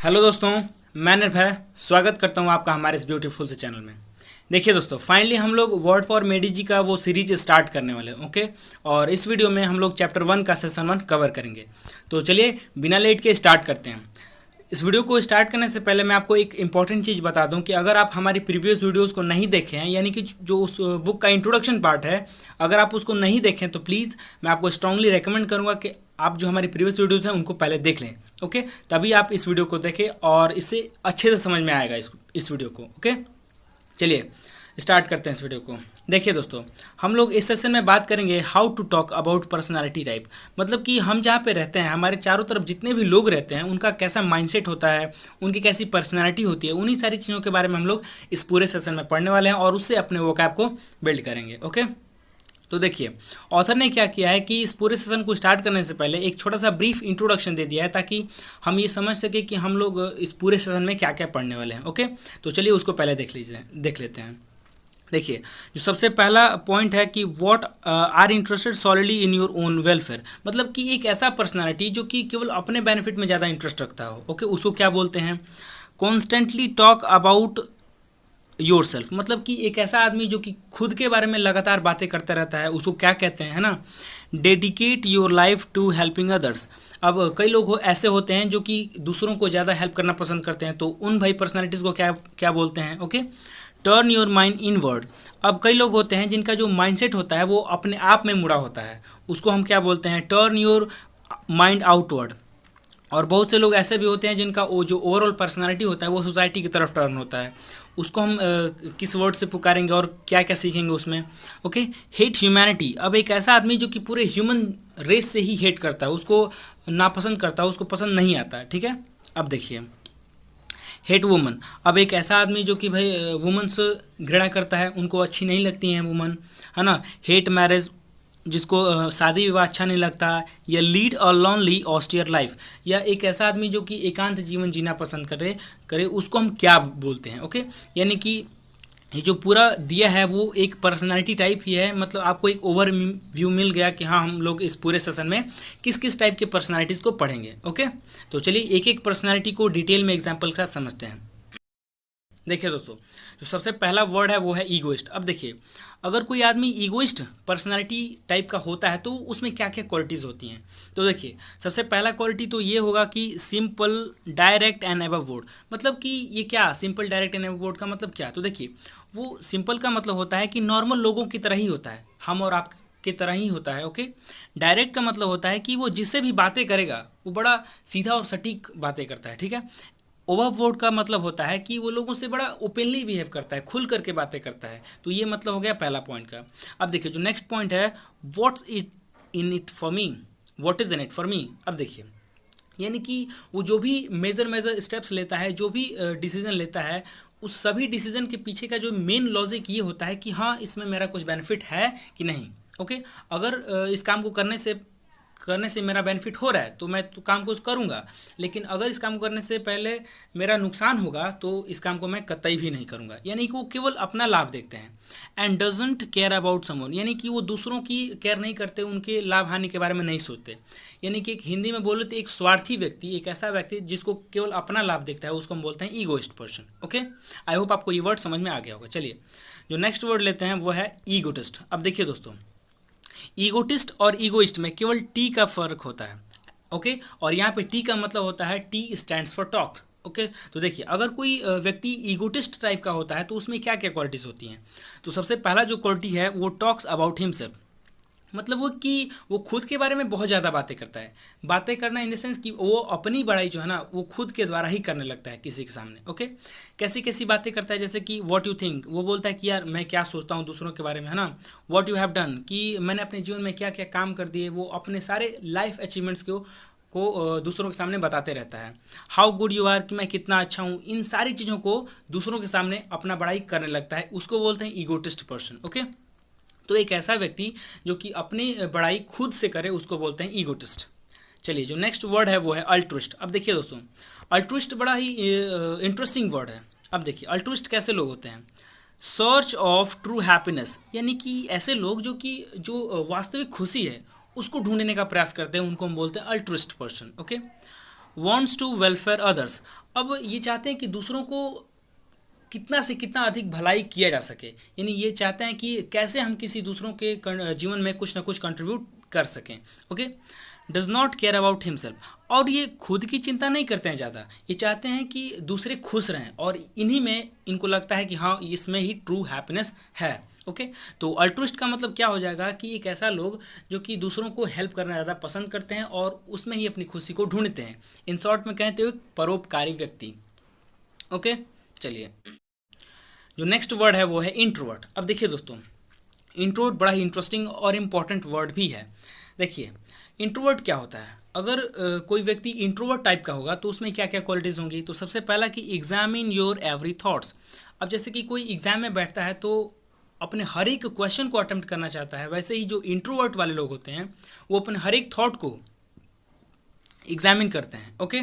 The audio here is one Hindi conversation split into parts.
हेलो दोस्तों, मैं निर्भय स्वागत करता हूं आपका हमारे इस ब्यूटीफुल से चैनल में। देखिए दोस्तों, फाइनली हम लोग वर्ड फॉर मेडी जी का वो सीरीज स्टार्ट करने वाले हैं। ओके, और इस वीडियो में हम लोग चैप्टर 1 का सेशन 1 कवर करेंगे। तो चलिए बिना लेट के स्टार्ट करते हैं। इस वीडियो को स्टार्ट करने से पहले मैं आपको एक इंपॉर्टेंट चीज़ बता दूं कि अगर आप हमारी प्रीवियस वीडियोस को नहीं देखे हैं, यानी कि जो उस बुक का इंट्रोडक्शन पार्ट है, अगर आप उसको नहीं देखें तो प्लीज़ मैं आपको स्ट्रांगली रेकमेंड करूंगा कि आप जो हमारी प्रीवियस वीडियोस हैं उनको पहले देख लें। ओके, तभी आप इस वीडियो को देखें और इससे अच्छे से समझ में आएगा इस वीडियो को। ओके, चलिए स्टार्ट करते हैं इस वीडियो को। देखिए दोस्तों, हम लोग इस सेशन में बात करेंगे how to talk about personality type. मतलब कि हम जहाँ पे रहते हैं, हमारे चारों तरफ जितने भी लोग रहते हैं उनका कैसा माइंडसेट होता है, उनकी कैसी पर्सनालिटी होती है, उन्हीं सारी चीज़ों के बारे में हम लोग इस पूरे सेशन में पढ़ने वाले हैं और उससे अपने वोकैब को बिल्ड करेंगे। ओके, तो देखिए ऑथर ने क्या किया है कि इस पूरे सेशन को स्टार्ट करने से पहले एक छोटा सा ब्रीफ इंट्रोडक्शन दे दिया है ताकि हम ये समझ सके कि हम लोग इस पूरे सेशन में क्या क्या पढ़ने वाले हैं। ओके, तो चलिए उसको पहले देख लेते हैं। देखिए, जो सबसे पहला पॉइंट है कि what are interested solidly in your own welfare. मतलब कि एक ऐसा पर्सनालिटी जो कि केवल अपने बेनिफिट में ज़्यादा इंटरेस्ट रखता हो। ओके, उसको क्या बोलते हैं? Constantly talk about your self. मतलब कि एक ऐसा आदमी जो कि खुद के बारे में लगातार बातें करता रहता है, उसको क्या कहते हैं, है ना? Dedicate your life to helping others. अब कई लोग ऐसे होते हैं जो कि दूसरों को ज़्यादा हेल्प करना पसंद करते हैं, तो उन भाई पर्सनालिटीज़ को क्या क्या बोलते हैं? Okay, turn your mind inward. अब कई लोग होते हैं जिनका जो माइंडसेट होता है वो अपने आप में मुड़ा होता है, उसको हम क्या बोलते हैं? Turn your mind outward. और बहुत से लोग ऐसे भी होते हैं जिनका वो जो ओवरऑल पर्सनालिटी होता है वो सोसाइटी की तरफ टर्न होता है, उसको हम किस वर्ड से पुकारेंगे और क्या क्या सीखेंगे उसमें? Okay, hate humanity. अब एक ऐसा आदमी जो कि पूरे ह्यूमन रेस से ही हेट करता है, उसको नापसंद करता है, उसको पसंद नहीं आता है। ठीक है, अब देखिए हेट वुमन। अब एक ऐसा आदमी जो कि भाई वुमन से घृणा करता है, उनको अच्छी नहीं लगती हैं वुमन, है ना? हेट मैरिज, जिसको शादी विवाह अच्छा नहीं लगता। या lead a lonely austere life, या एक ऐसा आदमी जो कि एकांत जीवन जीना पसंद करे करे उसको हम क्या बोलते हैं? ओके, यानी कि ये जो पूरा दिया है वो एक पर्सनालिटी टाइप ही है। मतलब आपको एक ओवर व्यू मिल गया कि हाँ, हम लोग इस पूरे सेशन में किस किस टाइप के पर्सनालिटीज़ को पढ़ेंगे। ओके, तो चलिए एक एक पर्सनालिटी को डिटेल में एग्जाम्पल के साथ समझते हैं। देखिए दोस्तों, जो सबसे पहला वर्ड है वो है ईगोइस्ट। अब देखिए, अगर कोई आदमी ईगोइस्ट पर्सनालिटी टाइप का होता है तो उसमें क्या क्या क्वालिटीज़ होती हैं? तो देखिए, सबसे पहला क्वालिटी तो ये होगा कि simple direct and above board. मतलब कि ये क्या simple direct and above board का मतलब क्या? तो देखिए, वो सिंपल का मतलब होता है कि नॉर्मल लोगों की तरह ही होता है, हम और आप की तरह ही होता है। ओके, डायरेक्ट का मतलब होता है कि वो जिससे भी बातें करेगा वो बड़ा सीधा और सटीक बातें करता है। ठीक है, ओवरबोर्ड का मतलब होता है कि वो लोगों से बड़ा ओपनली बिहेव करता है, खुल करके बातें करता है। तो ये मतलब हो गया पहला पॉइंट का। अब देखिए जो नेक्स्ट पॉइंट है, what's it in it for me, what is in it for me. अब देखिए, यानी कि वो जो भी मेजर स्टेप्स लेता है, जो भी डिसीजन लेता है, उस सभी डिसीजन के पीछे का जो मेन लॉजिक ये होता है कि हाँ, इसमें मेरा कुछ बेनिफिट है कि नहीं। ओके, अगर इस काम को करने से मेरा बेनिफिट हो रहा है तो मैं तो काम को करूँगा, लेकिन अगर इस काम को करने से पहले मेरा नुकसान होगा तो इस काम को मैं कतई भी नहीं करूँगा। यानी कि वो केवल अपना लाभ देखते हैं। And doesn't care about someone, यानी कि वो दूसरों की केयर नहीं करते, उनके लाभ हानि के बारे में नहीं सोचते। यानी कि एक हिंदी में बोले तो एक स्वार्थी व्यक्ति, एक ऐसा व्यक्ति जिसको केवल अपना लाभ देखता है, उसको हम बोलते हैं egoist person. Okay, I hope आपको ये वर्ड समझ में आ गया होगा। चलिए जो नेक्स्ट वर्ड लेते हैं वो है ईगोटिस्ट। अब देखिए दोस्तों, ईगोटिस्ट और ईगोइस्ट में केवल टी का फर्क होता है। ओके, और यहाँ पे टी का मतलब होता है T stands for talk. Okay, तो देखिए अगर कोई व्यक्ति ईगोटिस्ट टाइप का होता है तो उसमें क्या क्या क्वालिटीज़ होती हैं? तो सबसे पहला जो क्वालिटी है वो टॉक्स अबाउट हिमसेल्फ। मतलब वो कि वो खुद के बारे में बहुत ज़्यादा बातें करता है। बातें करना इन द सेंस कि वो अपनी बड़ाई जो है ना वो खुद के द्वारा ही करने लगता है किसी के सामने। ओके, कैसी कैसी बातें करता है? जैसे कि व्हाट यू थिंक, वो बोलता है कि यार मैं क्या सोचता हूँ दूसरों के बारे में, है ना? व्हाट यू हैव डन, कि मैंने अपने जीवन में क्या क्या काम कर दिए, वो अपने सारे लाइफ अचीवमेंट्स को दूसरों के सामने बताते रहता है। हाउ गुड यू आर, कि मैं कितना अच्छा हूँ, इन सारी चीज़ों को दूसरों के सामने अपना बड़ाई करने लगता है, उसको बोलते हैं ईगोटिस्ट पर्सन। ओके, तो एक ऐसा व्यक्ति जो कि अपनी बड़ाई खुद से करे उसको बोलते हैं ईगोटिस्ट। चलिए जो नेक्स्ट वर्ड है वो है अल्ट्रुइस्ट। अब देखिए दोस्तों, अल्ट्रुइस्ट बड़ा ही इंटरेस्टिंग वर्ड है। अब देखिए अल्ट्रुइस्ट कैसे लोग होते हैं? सर्च ऑफ ट्रू हैप्पीनेस, यानी कि ऐसे लोग जो कि जो वास्तविक खुशी है उसको ढूंढने का प्रयास करते हैं, उनको हम बोलते हैं altruist person. Okay, wants to welfare others. अब ये चाहते हैं कि दूसरों को कितना से कितना अधिक भलाई किया जा सके, यानी ये चाहते हैं कि कैसे हम किसी दूसरों के जीवन में कुछ ना कुछ कंट्रीब्यूट कर सकें। Okay, does not care about himself, और ये खुद की चिंता नहीं करते हैं ज़्यादा, ये चाहते हैं कि दूसरे खुश रहें और इन्हीं में इनको लगता है कि हाँ इसमें ही ट्रू हैप्पीनेस है। ओके, तो अल्ट्रुइस्ट का मतलब क्या हो जाएगा कि एक ऐसा लोग जो कि दूसरों को हेल्प करना ज़्यादा पसंद करते हैं और उसमें ही अपनी खुशी को ढूंढते हैं। इन शॉर्ट में कहते हैं परोपकारी व्यक्ति। ओके, चलिए जो नेक्स्ट वर्ड है वो है इंट्रोवर्ट। अब देखिए दोस्तों, इंट्रोवर्ट बड़ा ही इंटरेस्टिंग और इम्पॉर्टेंट वर्ड भी है। देखिए इंट्रोवर्ट क्या होता है, अगर कोई व्यक्ति इंट्रोवर्ट टाइप का होगा तो उसमें क्या क्या क्वालिटीज़ होंगी। तो सबसे पहला कि एग्जामिन योर एवरी थॉट्स। अब जैसे कि कोई एग्जाम में बैठता है तो अपने हर एक क्वेश्चन को अटेम्प्ट करना चाहता है, वैसे ही जो इंट्रोवर्ट वाले लोग होते हैं वो अपने हर एक थॉट को एग्जामिन करते हैं। ओके,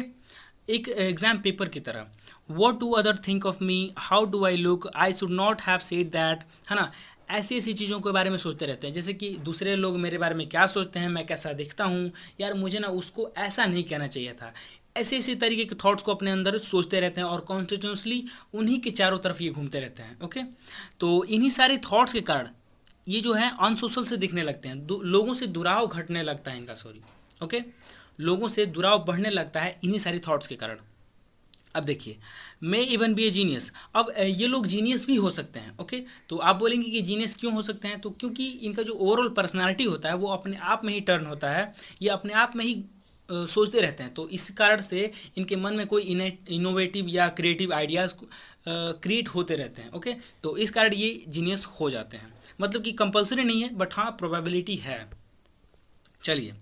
एक एग्जाम पेपर की तरह। What do other think of me, how do I look, I should not have said that, है ना। ऐसी ऐसी चीज़ों के बारे में सोचते रहते हैं, जैसे कि दूसरे लोग मेरे बारे में क्या सोचते हैं, मैं कैसा दिखता हूँ, यार मुझे ना उसको ऐसा नहीं कहना चाहिए था। ऐसे ऐसे तरीके के थॉट्स को अपने अंदर सोचते रहते हैं और कॉन्टिन्यूसली उन्हीं के चारों तरफ ये घूमते रहते हैं। ओके, तो इन्हीं सारे थॉट्स के कारण ये जो है अनसोशल से दिखने लगते हैं, लोगों से दुराव घटने लगता है इनका, सॉरी। ओके, लोगों से दुराव बढ़ने लगता है इन्हीं सारी थॉट्स के कारण। अब देखिए, may even be A genius. अब ये लोग जीनियस भी हो सकते हैं। ओके, तो आप बोलेंगे कि जीनियस क्यों हो सकते हैं, तो क्योंकि इनका जो ओवरऑल पर्सनालिटी होता है वो अपने आप में ही टर्न होता है, ये अपने आप में ही सोचते रहते हैं। तो इस कारण से इनके मन में कोई इनोवेटिव या क्रिएटिव आइडियाज़ क्रिएट होते रहते हैं। ओके, तो इस कारण ये जीनियस हो जाते हैं, मतलब कि कंपलसरी नहीं है बट हाँ प्रोबेबिलिटी है। चलिए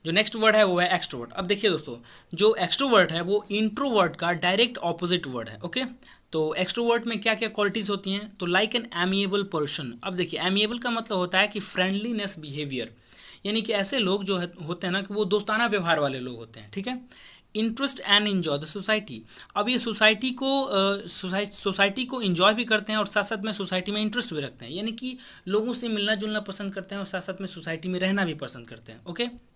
जो नेक्स्ट वर्ड है वो है एक्सट्रोवर्ट। अब देखिए दोस्तों, जो एक्सट्रोवर्ट है वो इंट्रोवर्ट का डायरेक्ट ऑपोजिट वर्ड है। ओके, तो एक्सट्रोवर्ट में क्या क्या क्वालिटीज़ होती हैं, तो लाइक एन एमिएबल पर्सन। अब देखिए एमिएबल का मतलब होता है कि फ्रेंडलीनेस बिहेवियर, यानी कि ऐसे लोग जो होते हैं ना कि वो दोस्ताना व्यवहार वाले लोग होते हैं। ठीक है, interest and enjoy the society. अब ये सोसाइटी को इन्जॉय भी करते हैं और साथ साथ में सोसाइटी में इंटरेस्ट भी रखते हैं, यानी कि लोगों से मिलना जुलना पसंद करते हैं और साथ साथ में सोसाइटी में रहना भी पसंद करते हैं। Okay,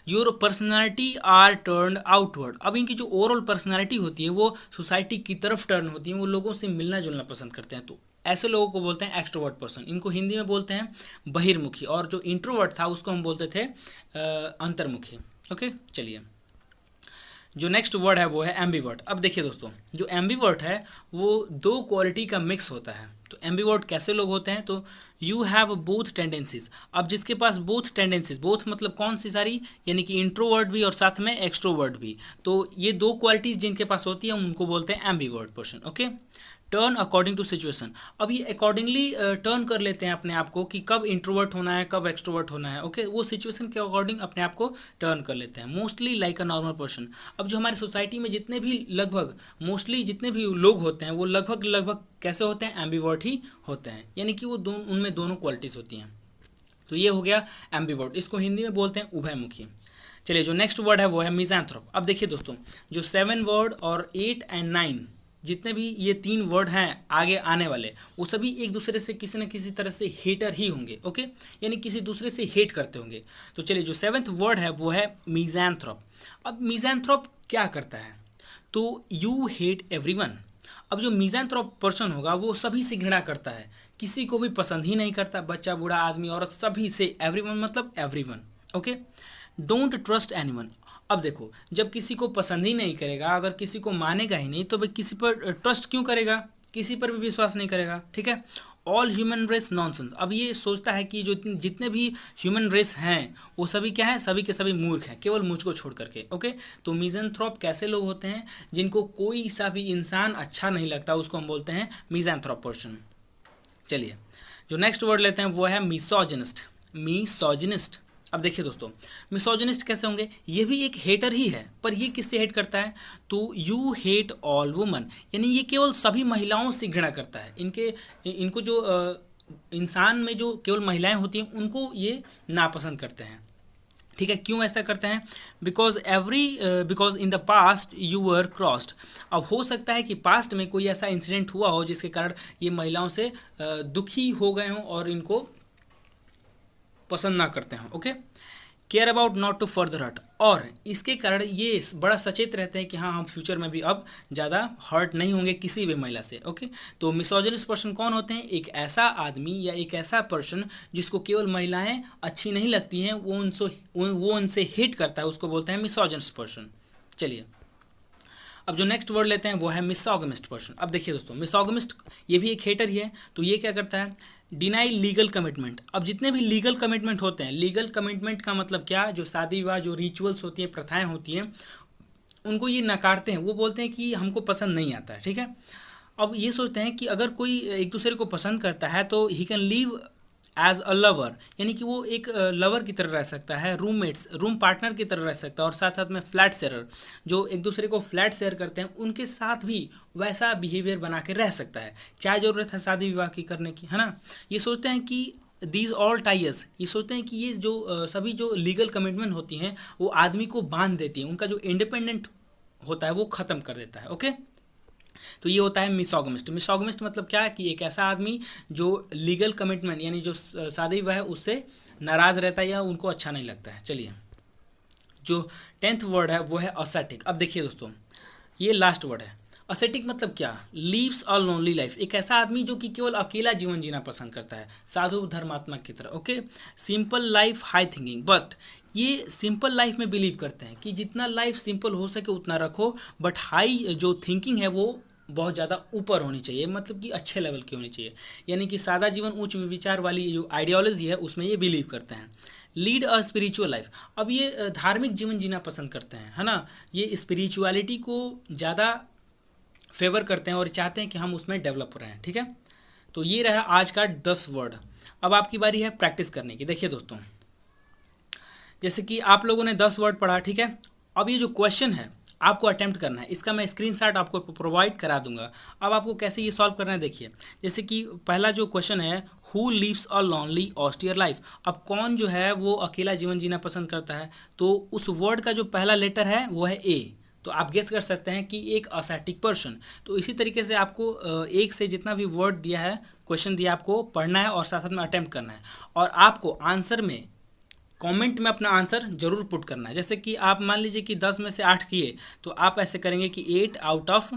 your personality are turn outward. अब इनकी जो ओवरऑल पर्सनैलिटी होती है वो सोसाइटी की तरफ टर्न होती है, वो लोगों से मिलना जुलना पसंद करते हैं। तो ऐसे लोगों को बोलते हैं एक्सट्रोवर्ट पर्सन। इनको हिंदी में बोलते हैं बहिर्मुखी, और जो इंट्रोवर्ट था उसको हम बोलते थे अंतर्मुखी। ओके, चलिए जो नेक्स्ट वर्ड है वो है एम्बीवर्ट। अब देखिए दोस्तों, जो एम्बीवर्ट है वो दो क्वालिटी का मिक्स होता है। तो एम्बीवर्ट कैसे लोग होते हैं, तो यू हैव बोथ टेंडेंसीज। अब जिसके पास बोथ टेंडेंसीज, बोथ मतलब कौन सी सारी, यानी कि इंट्रोवर्ट भी और साथ में एक्सट्रोवर्ट भी, तो ये दो क्वालिटीज़ जिनके पास होती है उनको बोलते हैं ambivert person. Okay, turn according to situation. अब ये अकॉर्डिंगली टर्न कर लेते हैं अपने आप को कि कब इंट्रोवर्ट होना है कब एक्सट्रोवर्ट होना है। ओके, वो सिचुएशन के अकॉर्डिंग अपने आप को टर्न कर लेते हैं, mostly like a normal person. अब जो हमारी सोसाइटी में जितने भी लगभग मोस्टली जितने भी लोग होते हैं वो लगभग कैसे होते हैं, एम्बीवर्ट ही होते हैं, यानी कि वो उनमें दोनों क्वालिटीज़ होती हैं। तो ये हो गया एम्बीवर्ट, इसको हिंदी में बोलते हैं उभयमुखी। चलिए जो नेक्स्ट वर्ड है वो है मिज़ैंथ्रोप। अब देखिए दोस्तों, जो 7 वर्ड और 8 एंड 9 जितने भी ये 3 वर्ड हैं आगे आने वाले, वो सभी एक दूसरे से किसी न किसी तरह से हेटर ही होंगे। ओके, यानी किसी दूसरे से हेट करते होंगे। तो चलिए जो 7th वर्ड है वो है मिज़ैंथ्रोप। अब मिज़ैंथ्रोप क्या करता है, तो यू हेट एवरीवन। अब जो मिज़ैंथ्रोप पर्सन होगा वो सभी से घृणा करता है, किसी को भी पसंद ही नहीं करता, बच्चा बूढ़ा आदमी औरत सभी से, एवरीवन मतलब everyone. Okay, don't trust anyone. अब देखो, जब किसी को पसंद ही नहीं करेगा, अगर किसी को मानेगा ही नहीं, तो भाई किसी पर ट्रस्ट क्यों करेगा, किसी पर भी विश्वास नहीं करेगा। ठीक है, ऑल ह्यूमन रेस नॉनसेंस। अब ये सोचता है कि जो जितने भी ह्यूमन रेस हैं वो सभी क्या है, सभी के सभी मूर्ख हैं, केवल मुझको छोड़ करके। ओके, तो मिज़ैंथ्रोप कैसे लोग होते हैं, जिनको कोई सा भी इंसान अच्छा नहीं लगता, उसको हम बोलते हैं मिज़ैंथ्रोप पर्सन। चलिए जो नेक्स्ट वर्ड लेते हैं वो है मिसोजिनिस्ट। मिसोजिनिस्ट। अब देखिए दोस्तों, मिसोजिनिस्ट कैसे होंगे, ये भी एक हेटर ही है, पर ये किससे हेट करता है, तो यू हेट ऑल वुमन, यानी ये केवल सभी महिलाओं से घृणा करता है। इनको जो इंसान में जो केवल महिलाएं होती हैं उनको ये नापसंद करते हैं। ठीक है, क्यों ऐसा करते हैं, because in the past you were crossed. अब हो सकता है कि पास्ट में कोई ऐसा इंसिडेंट हुआ हो जिसके कारण ये महिलाओं से दुखी हो गए हों और इनको पसंद ना करते हों। Okay, care about not to further hurt, और इसके कारण ये बड़ा सचेत रहते हैं कि हाँ हम फ्यूचर में भी अब ज़्यादा हर्ट नहीं होंगे किसी भी महिला से। ओके, तो मिसोजिनिस्ट पर्सन कौन होते हैं? एक ऐसा आदमी या एक ऐसा पर्सन जिसको केवल महिलाएं अच्छी नहीं लगती हैं, वो उनसे हिट करता है, उसको बोलते हैं मिसोजिनिस्ट पर्सन। चलिए अब जो नेक्स्ट वर्ड लेते हैं वो है मिसोगमिस्ट पर्सन। अब देखिए दोस्तों, मिसोगमिस्ट ये भी एक हेटर ही है। तो ये क्या करता है? Deny legal commitment. अब जितने भी लीगल कमिटमेंट होते हैं, लीगल कमिटमेंट का मतलब क्या? जो शादी विवाह जो रिचुअल्स होती हैं, प्रथाएं होती हैं, उनको ये नकारते हैं। वो बोलते हैं कि हमको पसंद नहीं आता है, ठीक है। अब ये सोचते हैं कि अगर कोई एक दूसरे को पसंद करता है तो he can leave as a lover, यानी कि वो एक लवर की तरह रह सकता है, रूममेट्स रूम पार्टनर की तरह रह सकता है, और साथ साथ में फ्लैट शेयरर, जो एक दूसरे को फ्लैट शेयर करते हैं, उनके साथ भी वैसा बिहेवियर बना के रह सकता है। क्या ज़रूरत है शादी विवाह की करने की, है ना। ये सोचते हैं कि दीज ऑल टाइज, ये सोचते हैं कि ये जो सभी जो लीगल कमिटमेंट होती हैं वो आदमी को बांध देती हैं, उनका जो इंडिपेंडेंट होता है वो ख़त्म कर देता है। ओके, तो ये होता है मिसोगमिस्ट। मिसोगमिस्ट मतलब क्या है? कि एक ऐसा आदमी जो लीगल कमिटमेंट यानी जो शादी विवाह है उससे नाराज़ रहता है या उनको अच्छा नहीं लगता है। चलिए जो 10th वर्ड है वो है असेटिक। अब देखिए दोस्तों, ये लास्ट वर्ड है। असेटिक मतलब क्या? Leaves a lonely life. एक ऐसा आदमी जो कि केवल अकेला जीवन जीना पसंद करता है, साधु धर्मात्मा की तरह। Okay, simple life high thinking, but ये सिंपल लाइफ में बिलीव करते हैं कि जितना लाइफ सिंपल हो सके उतना रखो, बट हाई जो थिंकिंग है वो बहुत ज़्यादा ऊपर होनी चाहिए, मतलब कि अच्छे लेवल की होनी चाहिए। यानी कि सादा जीवन उच्च विचार वाली जो आइडियोलॉजी है उसमें ये बिलीव करते हैं। Lead a spiritual life. अब ये धार्मिक जीवन जीना पसंद करते हैं, है ना। ये स्पिरिचुअलिटी को ज़्यादा फेवर करते हैं और चाहते हैं कि हम उसमें डेवलप हो रहे हैं, ठीक है। तो ये रहा आज का 10 वर्ड। अब आपकी बारी है प्रैक्टिस करने की। देखिए दोस्तों, जैसे कि आप लोगों ने 10 वर्ड पढ़ा, ठीक है। अब ये जो क्वेश्चन है आपको अटेम्प्ट करना है, इसका मैं स्क्रीनशॉट आपको प्रोवाइड करा दूंगा। अब आपको कैसे ये सॉल्व करना है देखिए। जैसे कि पहला जो क्वेश्चन है, who lives a lonely austere life. अब कौन जो है वो अकेला जीवन जीना पसंद करता है? तो उस वर्ड का जो पहला लेटर है वो है ए, तो आप गेस कर सकते हैं कि एक असैटिक पर्सन। तो इसी तरीके से आपको एक से जितना भी वर्ड दिया है, क्वेश्चन दिया, आपको पढ़ना है और साथ साथ में अटेम्प्ट करना है, और आपको आंसर में कमेंट में अपना आंसर जरूर पुट करना है। जैसे कि आप मान लीजिए कि 10 में से 8 किए, तो आप ऐसे करेंगे कि 8 आउट ऑफ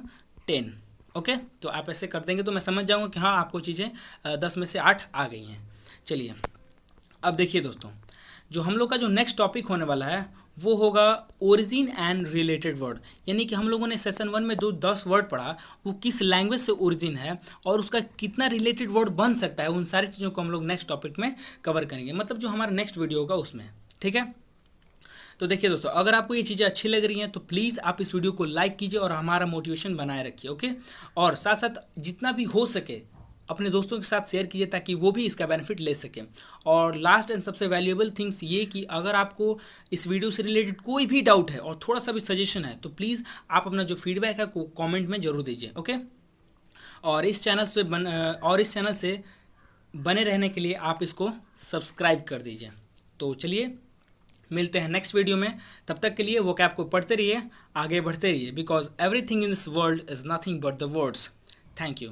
10। ओके, तो आप ऐसे कर देंगे तो मैं समझ जाऊंगा कि हाँ आपको चीज़ें 10 में से 8 आ गई हैं। चलिए अब देखिए दोस्तों, जो हम लोग का जो नेक्स्ट टॉपिक होने वाला है वो होगा ओरिजिन एंड रिलेटेड वर्ड। यानी कि हम लोगों ने सेशन 1 में 10 वर्ड पढ़ा, वो किस लैंग्वेज से ओरिजिन है और उसका कितना रिलेटेड वर्ड बन सकता है, उन सारी चीज़ों को हम लोग नेक्स्ट टॉपिक में कवर करेंगे, मतलब जो हमारा नेक्स्ट वीडियो होगा उसमें, ठीक है। तो देखिए दोस्तों, अगर आपको ये चीज़ें अच्छी लग रही हैं तो प्लीज़ आप इस वीडियो को लाइक कीजिए और हमारा मोटिवेशन बनाए रखिए। ओके, और साथ साथ जितना भी हो सके अपने दोस्तों के साथ शेयर कीजिए ताकि वो भी इसका बेनिफिट ले सकें। और लास्ट एंड सबसे वैल्यूएबल थिंग्स ये कि अगर आपको इस वीडियो से रिलेटेड कोई भी डाउट है और थोड़ा सा भी सजेशन है तो प्लीज़ आप अपना जो फीडबैक है कमेंट में ज़रूर दीजिए। ओके, और इस चैनल से बने रहने के लिए आप इसको सब्सक्राइब कर दीजिए। तो चलिए मिलते हैं नेक्स्ट वीडियो में, तब तक के लिए वो कैप को पढ़ते रहिए, आगे बढ़ते रहिए, because everything in this world is nothing but the words. Thank you.